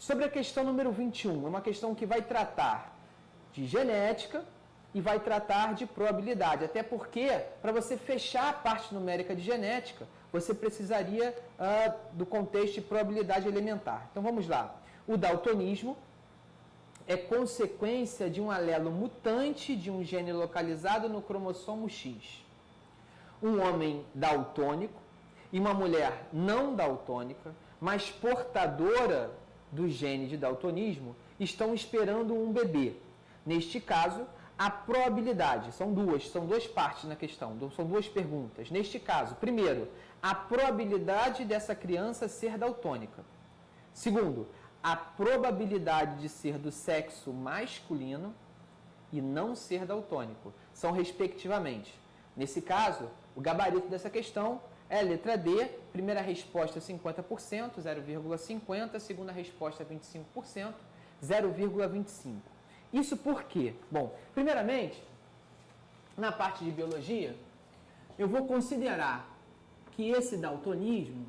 Sobre a questão número 21, é uma questão que vai tratar de genética e vai tratar de probabilidade. Até porque, para você fechar a parte numérica de genética, você precisaria do contexto de probabilidade elementar. Então vamos lá. O daltonismo é consequência de um alelo mutante de um gene localizado no cromossomo X. Um homem daltônico e uma mulher não daltônica, mas portadora do gene de daltonismo, estão esperando um bebê. Neste caso, a probabilidade, são duas partes na questão, são duas perguntas. Neste caso, primeiro, a probabilidade dessa criança ser daltônica. Segundo, a probabilidade de ser do sexo masculino e não ser daltônico. São respectivamente. Nesse caso, o gabarito dessa questão é a letra D, primeira resposta 50%, 0,50%, segunda resposta 25%, 0,25%. Isso por quê? Bom, primeiramente, na parte de biologia, eu vou considerar que esse daltonismo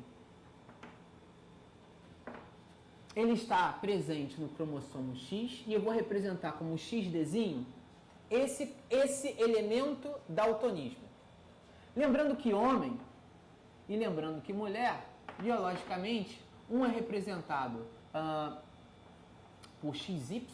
ele está presente no cromossomo X e eu vou representar como XDzinho esse elemento daltonismo. Lembrando que homem e lembrando que mulher, biologicamente, um é representado por XY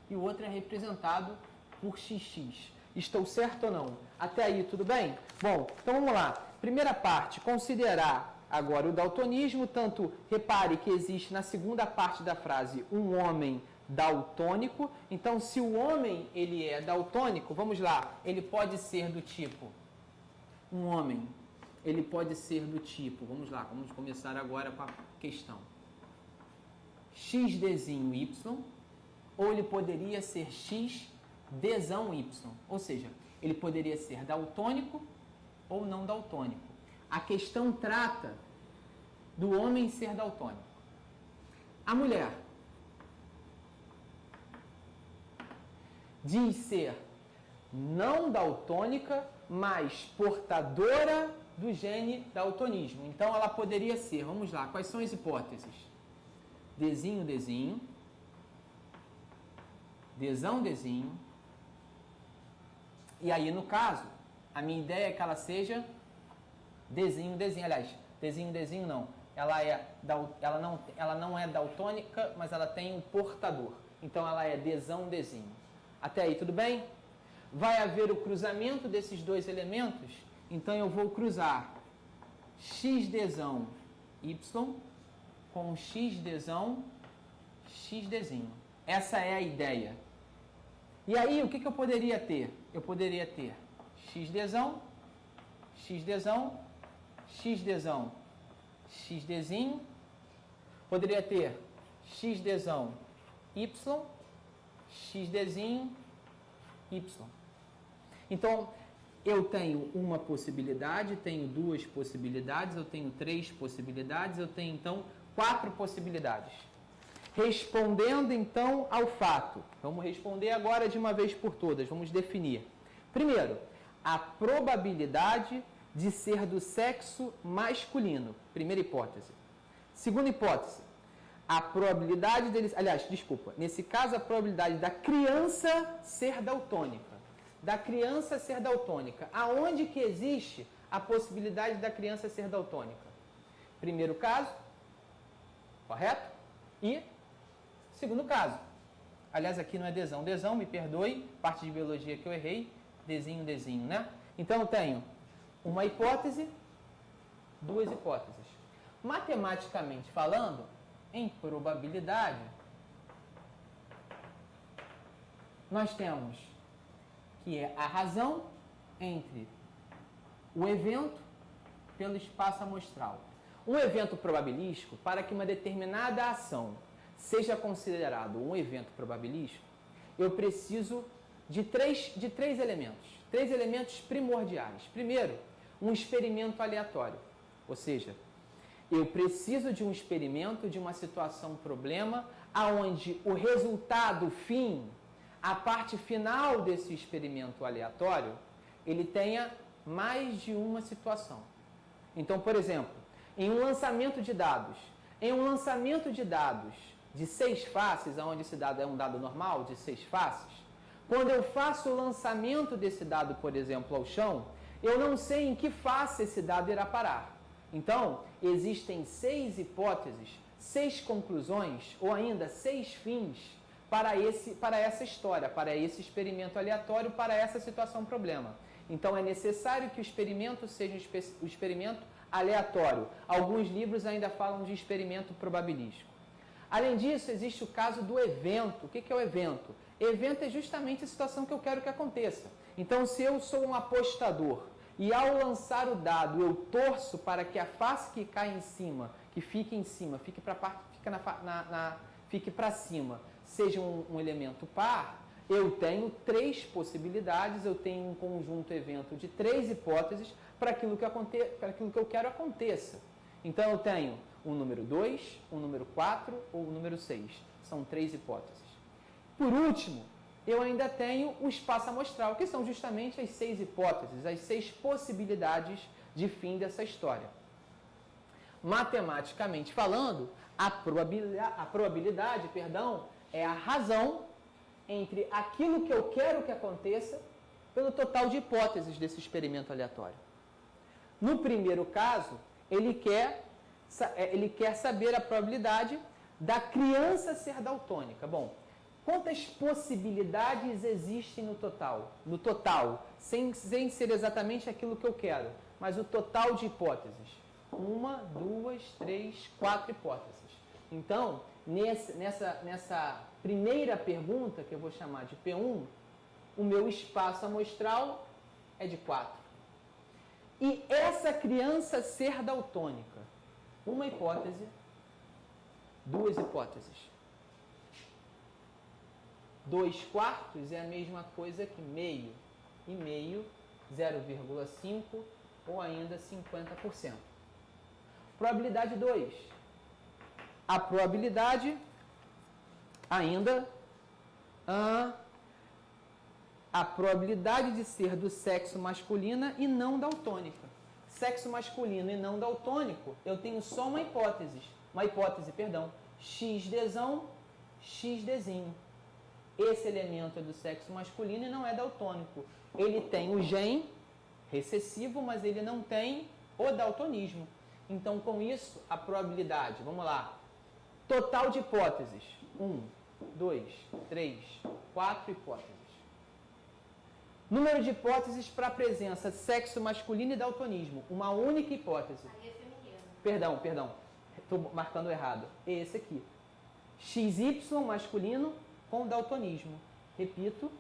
e o outro é representado por XX. Estou certo ou não? Até aí, tudo bem? Bom, então vamos lá. Primeira parte, considerar agora o daltonismo, tanto repare que existe na segunda parte da frase um homem daltônico. Então, se o homem ele é daltônico, vamos lá, ele pode ser do tipo um homem, ele pode ser do tipo, vamos lá, vamos começar agora com a questão. XDzinho Y, ou ele poderia ser XDzão Y, ou seja, ele poderia ser daltônico ou não daltônico. A questão trata do homem ser daltônico. A mulher diz ser não daltônica, mas portadora do gene daltonismo. Então ela poderia ser, vamos lá, quais são as hipóteses? Dzinho, Dzinho, Dzão, Dzinho. E aí, no caso, a minha ideia é que ela seja Dzinho, Dzinho. Aliás, Dzinho, Dzinho não. Ela não é daltônica, mas ela tem um portador. Então ela é Dzão, Dzinho. Até aí, tudo bem? Vai haver o cruzamento desses dois elementos. Então eu vou cruzar XDzão Y com XDzão XDzinho. Essa é a ideia. E aí, o que eu poderia ter? Eu poderia ter XDzão, XDzão, XDzão, XDzinho. Poderia ter XDzão Y, XDzinho, Y. Então, eu tenho uma possibilidade, tenho duas possibilidades, eu tenho três possibilidades, eu tenho, então, 4 possibilidades. Respondendo, então, ao fato. Vamos responder agora de uma vez por todas, vamos definir. Primeiro, a probabilidade de ser do sexo masculino. Primeira hipótese. Segunda hipótese, a probabilidade deles... Aliás, desculpa, nesse caso, a probabilidade da criança ser daltônica. Da criança ser daltônica. Aonde que existe a possibilidade da criança ser daltônica? Primeiro caso, correto? E segundo caso. Aliás, aqui não é Dzão. Dzão, me perdoe, parte de biologia que eu errei. Dzinho, Dzinho, né? Então, eu tenho uma hipótese, duas hipóteses. Matematicamente falando, em probabilidade, nós temos que é a razão entre o evento pelo espaço amostral. Um evento probabilístico, para que uma determinada ação seja considerado um evento probabilístico, eu preciso de três elementos primordiais. Primeiro, um experimento aleatório, ou seja, eu preciso de um experimento, de uma situação problema, aonde o resultado fim, a parte final desse experimento aleatório, ele tenha mais de uma situação. Então, por exemplo, em um lançamento de dados de 6 faces, onde esse dado é um dado normal, de 6 faces, quando eu faço o lançamento desse dado, por exemplo, ao chão, eu não sei em que face esse dado irá parar. Então, existem 6 hipóteses, 6 conclusões, ou ainda 6 fins para essa história, para esse experimento aleatório, para essa situação-problema. Então, é necessário que o experimento seja um experimento aleatório. Alguns livros ainda falam de experimento probabilístico. Além disso, existe o caso do evento. O que é o evento? Evento é justamente a situação que eu quero que aconteça. Então, se eu sou um apostador e ao lançar o dado eu torço para que a face que cai em cima, que fique em cima, fique para cima, seja um elemento par, eu tenho 3 possibilidades, eu tenho um conjunto evento de 3 hipóteses para aquilo que eu quero aconteça. Então, eu tenho o número 2, o número 4 ou o número 6. São 3 hipóteses. Por último, eu ainda tenho o espaço amostral, que são justamente as 6 hipóteses, as 6 possibilidades de fim dessa história. Matematicamente falando, a probabilidade, é a razão entre aquilo que eu quero que aconteça pelo total de hipóteses desse experimento aleatório. No primeiro caso, ele quer saber a probabilidade da criança ser daltônica. Bom, quantas possibilidades existem no total? No total, sem ser exatamente aquilo que eu quero, mas o total de hipóteses. 1, 2, 3, 4 hipóteses. Então, nessa primeira pergunta, que eu vou chamar de P1, o meu espaço amostral é de 4. E essa criança ser daltônica? Uma hipótese, 2 hipóteses. 2/4 é a mesma coisa que meio. E meio, 0,5 ou ainda 50%. Probabilidade 2. A probabilidade ainda a probabilidade de ser do sexo masculino e não daltônica. Sexo masculino e não daltônico, eu tenho só uma hipótese, XDzão, XDzinho. Esse elemento é do sexo masculino e não é daltônico. Ele tem o gene recessivo, mas ele não tem o daltonismo. Então, com isso, a probabilidade, vamos lá, total de hipóteses, 1, 2, 3, 4 hipóteses. Número de hipóteses para a presença sexo masculino e daltonismo, uma única hipótese. Aí é feminino. Perdão, estou marcando errado. Esse aqui. XY masculino com daltonismo. Repito.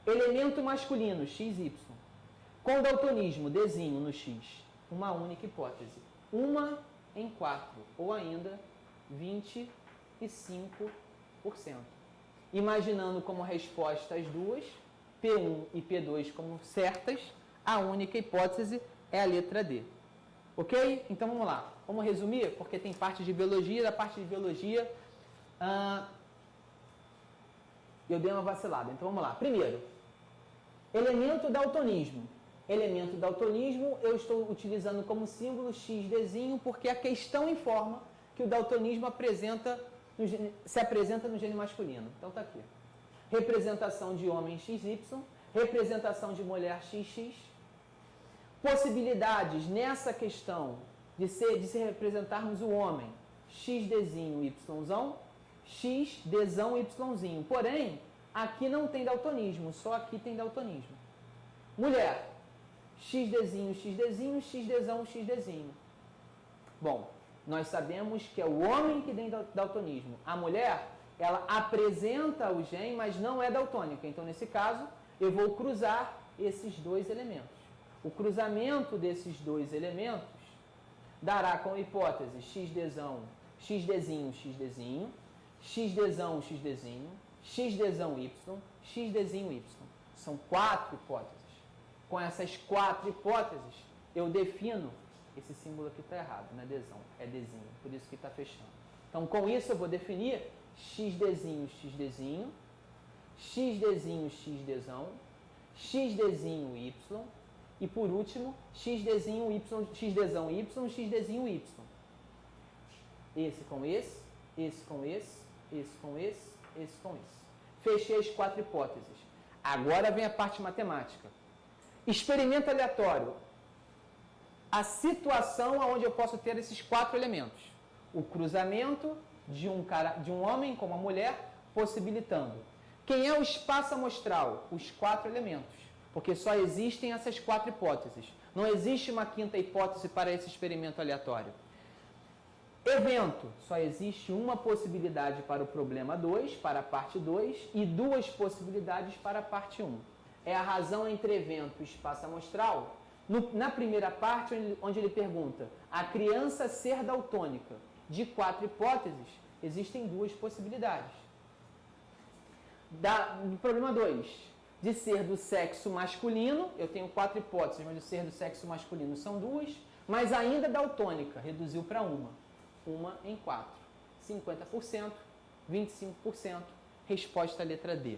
Elemento masculino, XY. Com daltonismo, Dzinho no X. Uma única hipótese. 1 em 4, ou ainda 25%. Imaginando como resposta as duas, P1 e P2 como certas, a única hipótese é a letra D. Ok? Então vamos lá. Vamos resumir, porque tem parte de biologia. Da parte de biologia, eu dei uma vacilada. Então vamos lá. Primeiro, elemento daltonismo. Elemento daltonismo eu estou utilizando como símbolo XDzinho, porque a questão informa que o daltonismo se apresenta no gene masculino. Então está aqui. Representação de homem XY, representação de mulher XX. Possibilidades nessa questão de se representarmos o homem XDzinho, Yzão, XDzão, Yzinho. Porém, aqui não tem daltonismo, só aqui tem daltonismo. Mulher, XDzinho, XDzinho, XDzão, XDzinho. Bom, nós sabemos que é o homem que tem daltonismo. A mulher, ela apresenta o gene, mas não é daltônica. Então, nesse caso, eu vou cruzar esses dois elementos. O cruzamento desses dois elementos dará como hipótese XDzão, XDzinho, XDzinho, XDzão, XDzinho, XDzão Y, XDzinho Y. São 4 hipóteses. Com essas 4 hipóteses, eu defino, esse símbolo aqui está errado, não é Dzão, é Dzinho, por isso que está fechando. Então, com isso, eu vou definir XDzinho, XDzinho, XDzinho, XDzão, XDzinho Y, e por último, XDzinho Y, XDzão Y, XDzinho Y. Esse com esse, esse com esse com esse com esse. Fechei as 4 hipóteses. Agora vem a parte matemática. Experimento aleatório. A situação onde eu posso ter esses 4 elementos. O cruzamento de um homem com uma mulher, possibilitando. Quem é o espaço amostral? Os 4 elementos. Porque só existem essas 4 hipóteses. Não existe uma quinta hipótese para esse experimento aleatório. Evento. Só existe uma possibilidade para o problema 2, para a parte 2, e 2 possibilidades para a parte 1. É a razão entre evento e espaço amostral. Na primeira parte, onde ele pergunta, a criança ser daltônica. De 4 hipóteses, existem 2 possibilidades. No problema 2, de ser do sexo masculino, eu tenho 4 hipóteses, mas de ser do sexo masculino são 2, mas ainda daltônica, reduziu para 1. 1 em 4. 50%, 25%, resposta letra D.